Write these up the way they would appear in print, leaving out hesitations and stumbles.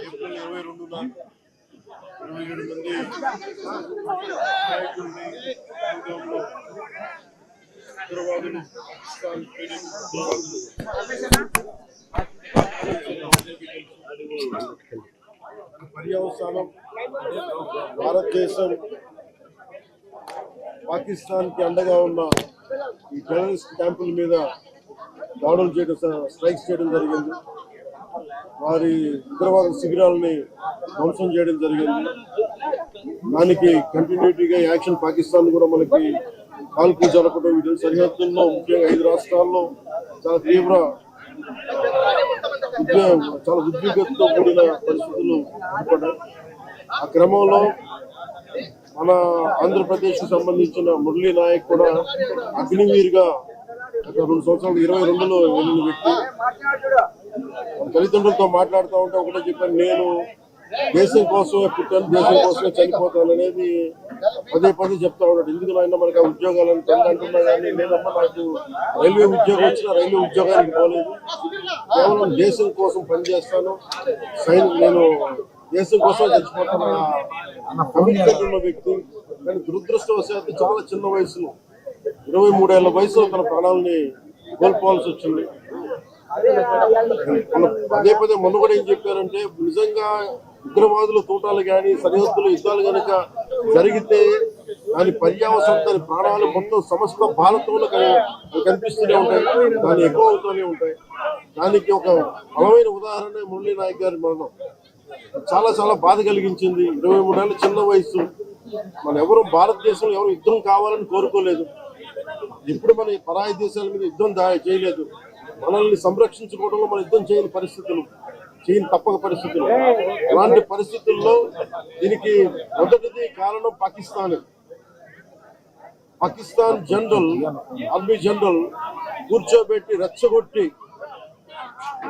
April 22న 27 మంది నాయకుల్ని ఉగ్రవాదులు పర్యవసానం భారతదేశం పాకిస్తాన్కి అండగా ఉన్న ఈ టెర్రరిస్ట్ క్యాంపుల మీద దాడులు చేయడం, స్ట్రైక్స్ చేయడం జరిగింది. వారి ఉగ్రవాద శిబిరాలని ధ్వంసం చేయడం జరిగింది. దానికి కంటిన్యూటీగా యాక్షన్ పాకిస్తాన్ కూడా మనకి కాల్పులు జరపడం, వీటి సరిహద్దుల్లో ముఖ్యంగా 5 రాష్ట్రాల్లో చాలా తీవ్ర చాలా ఉద్విగ్నతతో కూడిన పరిస్థితులు ఏర్పడ్డాయి. ఆ క్రమంలో మన ఆంధ్రప్రదేశ్ కు సంబంధించిన మురళీ నాయక్ కూడా అగ్నివీరుగా 2 సంవత్సరాలు 22లో వెళ్ళిన వ్యక్తి. తల్లిదండ్రులతో మాట్లాడుతూ ఉంటే ఒకటే చెప్పాను, నేను దేశం కోసమే పుట్టాను, దేశం కోసమే చనిపోతాను అనేది పదే చెప్తా ఉన్నాడు. ఎందుకు నాయన మనకు ఆ ఉద్యోగాలను అంటున్నా కానీ లేదమ్మా, నాకు రైల్వే ఉద్యోగం వచ్చినా రైల్వే ఉద్యోగానికి పోలేదు, కేవలం దేశం కోసం పనిచేస్తాను, నేను దేశం కోసం చచ్చిపోతాను కమిట్మెంట్ ఉన్న వ్యక్తి. కానీ దురదృష్టవశాత్తు చాలా చిన్న వయసులో 23 ఏళ్ల వయసులో తన ప్రాణాలని కోల్పోవాల్సి వచ్చింది. పదే మొన్న కూడా ఏం చెప్పారంటే, నిజంగా ఉగ్రవాదుల తూటాలు కానీ సరిహద్దుల యుద్ధాలు కనుక జరిగితే దాని పర్యావసనం, దాని ప్రాణాలు మొత్తం సమస్త భారతంలో కనిపిస్తూనే ఉంటాయి, దాన్ని ఎక్కువ అవుతూనే ఉంటాయి. దానికి ఒక బలమైన ఉదాహరణ మురళీ నాయక్ గారి మరణం. చాలా బాధ కలిగించింది. 23 ఏళ్ళ చిన్న వయసు. మన ఎవరు భారతదేశంలో ఎవరు యుద్ధం కావాలని కోరుకోలేదు. ఎప్పుడు మన పరాయి దేశాల మీద యుద్ధం చేయలేదు. మనల్ని సంరక్షించుకోవడంలో మన యుద్ధం చేయని తప్పక పరిస్థితులు. అలాంటి పరిస్థితుల్లో దీనికి మొదటిది కారణం పాకిస్తాన్ జనరల్, ఆర్మీ జనరల్ కూర్చోబెట్టి రెచ్చగొట్టి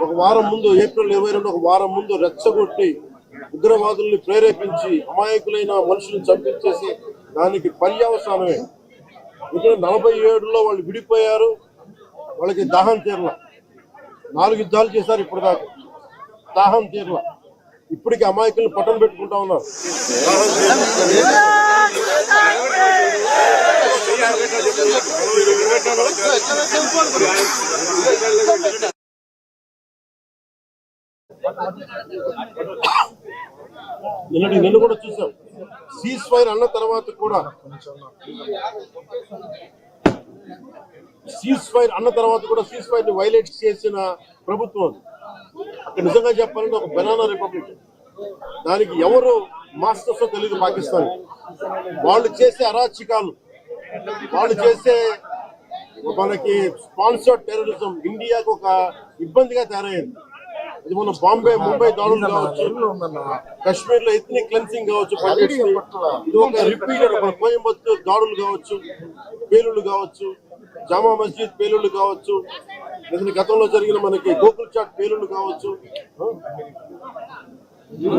ఒక వారం ముందు, ఏప్రిల్ 22 ఒక వారం ముందు రెచ్చగొట్టి ఉగ్రవాదుల్ని ప్రేరేపించి అమాయకులైన మనుషులను చంపించేసి దానికి పర్యవసానమే. ఇక్కడ 47లో వాళ్ళు విడిపోయారు, వాళ్ళకి దాహం తీరల. 4 యుద్ధాలు చేశారు ఇప్పటిదాకా, దాహం తీరల. ఇప్పటికి అమాయకులను పట్టణ పెట్టుకుంటా ఉన్నారు. నిన్న కూడా చూసాం, సీజ్ ఫైర్ అన్న తర్వాత కూడా సీజ్ ఫైర్ ని వైలేట్ చేసిన ప్రభుత్వం. అక్కడ నిజంగా చెప్పాలంటే ఒక బనానా రిపబ్లిక్. దానికి ఎవరు మాస్టర్స్ తెలియదు పాకిస్తాన్. వాళ్ళు చేసే అరాచకాలు, వాళ్ళు చేసే మనకి స్పాన్సర్డ్ టెర్రరిజం ఇండియాకు ఒక ఇబ్బందిగా తయారైంది. ఇది మన ముంబై దాడులు కావచ్చు, కశ్మీర్ లో ఎథ్నిక్ క్లెన్సింగ్ కావచ్చు, ఇది ఒక రిపీటెడ్ కోయంబత్తూర్ దాడులు కావచ్చు, పేలుళ్లు కావచ్చు, జామా మస్జిద్ పేలుళ్లు కావచ్చు, లేదా గతంలో జరిగిన మనకి గోకుల్ చాట్ పేలుళ్లు కావచ్చు,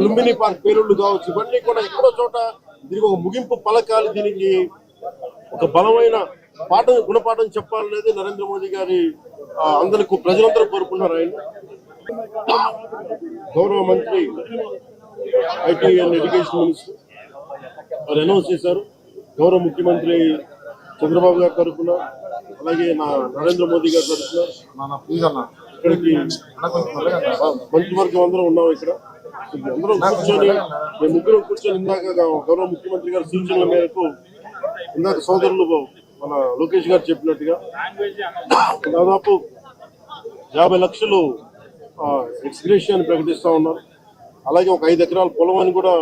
లుంబిని పార్క్ పేలుళ్లు కావచ్చు, ఇవన్నీ కూడా ఎక్కడో చోట దీనికి ఒక ముగింపు పలకాలి. దీనికి ఒక బలమైన గుణపాఠం చెప్పాలనేది నరేంద్ర మోదీ గారి అందరికీ ప్రజలందరూ కోరుకున్నారు. ఆయన గౌరవ మంత్రి ఐటీ అండ్ ఎడ్యుకేషన్ మినిస్టర్ వారు అనౌన్స్ చేశారు. గౌరవ ముఖ్యమంత్రి చంద్రబాబు గారి తరఫున, అలాగే నరేంద్ర మోదీ గారి తరఫున ఇక్కడికి మంత్రివర్గం అందరం ఉన్నాం. ఇక్కడ అందరం కూర్చొని, మేము ముగ్గురం కూర్చొని ఇందాక గౌరవ ముఖ్యమంత్రి గారి సూచనల మేరకు, ఇందాక సోదరులు మన లోకేష్ గారు చెప్పినట్టుగా దాదాపు 50 లక్షలు ఎక్స్గ్రేషియా ప్రకటిస్తా ఉన్నారు. అలాగే ఒక 5 ఎకరాల పొలం అని కూడా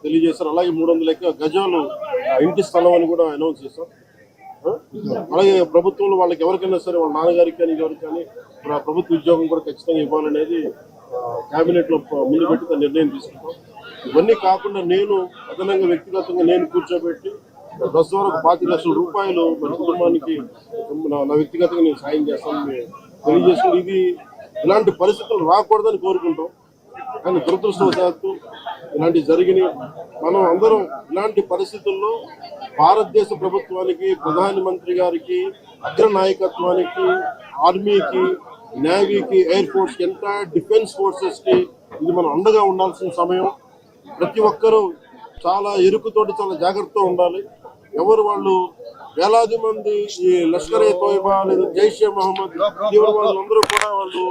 తెలియజేశారు. అలాగే 300 గజాలు ఇంటి స్థలం అని కూడా అనౌన్స్ చేశారు. అలాగే ప్రభుత్వంలో వాళ్ళకి ఎవరికైనా సరే, వాళ్ళ నాన్నగారికి కానీ ఎవరికి కానీ ప్రభుత్వ ఉద్యోగం కూడా ఖచ్చితంగా ఇవ్వాలనేది కేబినెట్ లో ముందు పెట్టి నిర్ణయం తీసుకుంటాం. ఇవన్నీ కాకుండా నేను అదనంగా వ్యక్తిగతంగా నేను కూర్చోబెట్టి ప్రస్తుతం వరకు 25 లక్షల రూపాయలు మన కుటుంబానికి నా వ్యక్తిగతంగా నేను సాయం చేస్తానని తెలియజేసుకుని, ఇది ఇలాంటి పరిస్థితులు రాకూడదని కోరుకుంటాం. కానీ దురదృష్టవశాత్తు ఇలాంటివి జరిగినాయి. మనం అందరం ఇలాంటి పరిస్థితుల్లో భారతదేశ ప్రభుత్వానికి, ప్రధానమంత్రి గారికి, అగ్ర నాయకత్వానికి, ఆర్మీకి, నేవీకి, air force, entire defence forces కి ఇది మనం అండగా ఉండాల్సిన సమయం. ప్రతి ఒక్కరూ చాలా ఎరుకుతోటి చాలా జాగ్రత్తగా ఉండాలి. ఎవరు వాళ్ళు వేలాది మంది ఈ లష్కర్ ఏ తోయిబా లేదా జైషే మహమ్మద్ తీవ్రవాదులందరూ కూడా వాళ్ళు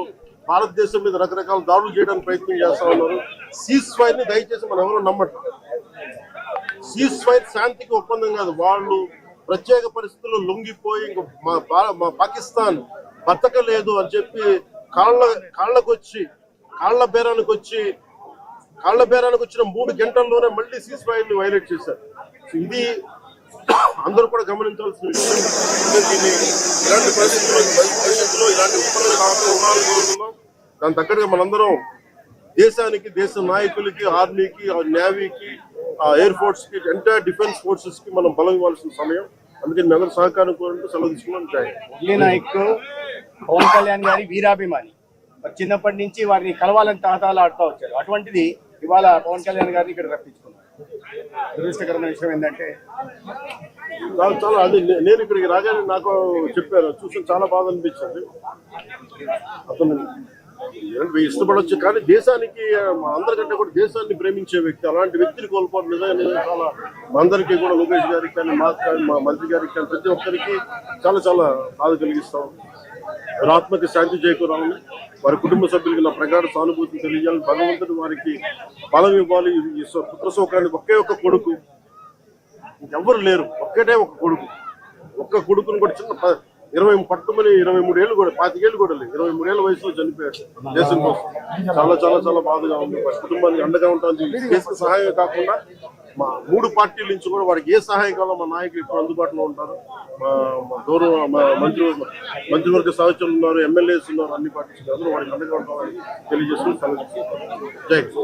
భారతదేశం మీద రకరకాల దాడులు చేయడానికి ప్రయత్నం చేస్తా ఉన్నారు. సీజ్ ఫైర్ ని దయచేసి మనం ఎవరు నమ్మటం. సీజ్ ఫైర్ శాంతికి ఒప్పందం కాదు. వాళ్ళు ప్రత్యేక పరిస్థితుల్లో లొంగిపోయి ఇంక మా పాకిస్తాన్ బతకలేదు అని చెప్పి కాళ్ల బేరానికి వచ్చిన 3 గంటల్లోనే మళ్ళీ సీజ్ ఫైర్ ని వైలేట్ చేశారు. ఇది అందరూ కూడా గమనించాల్సిన విషయం. ఇలాంటి భవిష్యత్తులో ఇలాంటి ఒప్పందాలు ఉండాలని కోరుతున్నాం. దాని తగ్గట్టుగా మనందరం దేశానికి, దేశ నాయకులకి, ఆర్మీకి, నేవీకి, ఎయిర్ ఫోర్స్ కి, ఎంటైర్ డిఫెన్స్ ఫోర్సెస్ కి మనం బలం ఇవ్వాల్సిన సమయం. అందుకని మీ అందరూ సహకారం కోరుకుంటూ సెలవు తీసుకున్నాం. మురళీ నాయక్ పవన్ కళ్యాణ్ గారి వీరాభిమాని. చిన్నప్పటి నుంచి వారిని కలవాలని తాతాలాడుతూ వచ్చారు. అటువంటిది ఇవాళ పవన్ కళ్యాణ్ గారిని ఇక్కడ రప్పించుకున్నారు. దురదృష్టకరమైన విషయం ఏంటంటే చాలా అది నేను ఇక్కడికి రాగానే నాకు చెప్పారు, చూసి చాలా బాధ అనిపించింది. అతను ఇష్టపడవచ్చు కానీ దేశానికి అందరికంటే కూడా దేశాన్ని ప్రేమించే వ్యక్తి. అలాంటి వ్యక్తిని కోల్పోవడం నిజంగా చాలా మా అందరికీ కూడా, లోకేష్ గారికి కానీ, మాకు కానీ, మా మంత్రి గారికి కానీ, ప్రతి ఒక్కరికి చాలా చాలా బాధ కలిగిస్తాం. వారి ఆత్మకి శాంతి చేకూరాలని, వారి కుటుంబ సభ్యులకి నా ప్రగాఢ సానుభూతిని తెలియజేయాలని, భగవంతుడు వారికి బలం ఇవ్వాలి. ఈ పుత్ర శోకానికి ఒకే ఒక్క కొడుకు, ఇంకెవ్వరు లేరు, ఒక్కటే ఒక కొడుకు. ఒక్క కొడుకుని కూడా చిన్న 23 ఏళ్ళు కూడా, 25 ఏళ్ళు కూడా లేదు, 23 ఏళ్ళ వయసులో చనిపోయాడు దేశం కోసం. చాలా చాలా చాలా బాధగా ఉంది. కుటుంబానికి అండగా ఉంటుంది. దేశ సహాయం కాకుండా మా 3 పార్టీల నుంచి కూడా వారికి ఏ సహాయం కావాలో మా నాయకులు ఇప్పుడు అందుబాటులో ఉంటారు. మా మంత్రివర్గ సహచరులు ఉన్నారు, ఎమ్మెల్యేస్ ఉన్నారు, అన్ని పార్టీస్ అందరూ వారికి అండగా ఉంటామని తెలియజేస్తూ సెలవు. జై హింద్.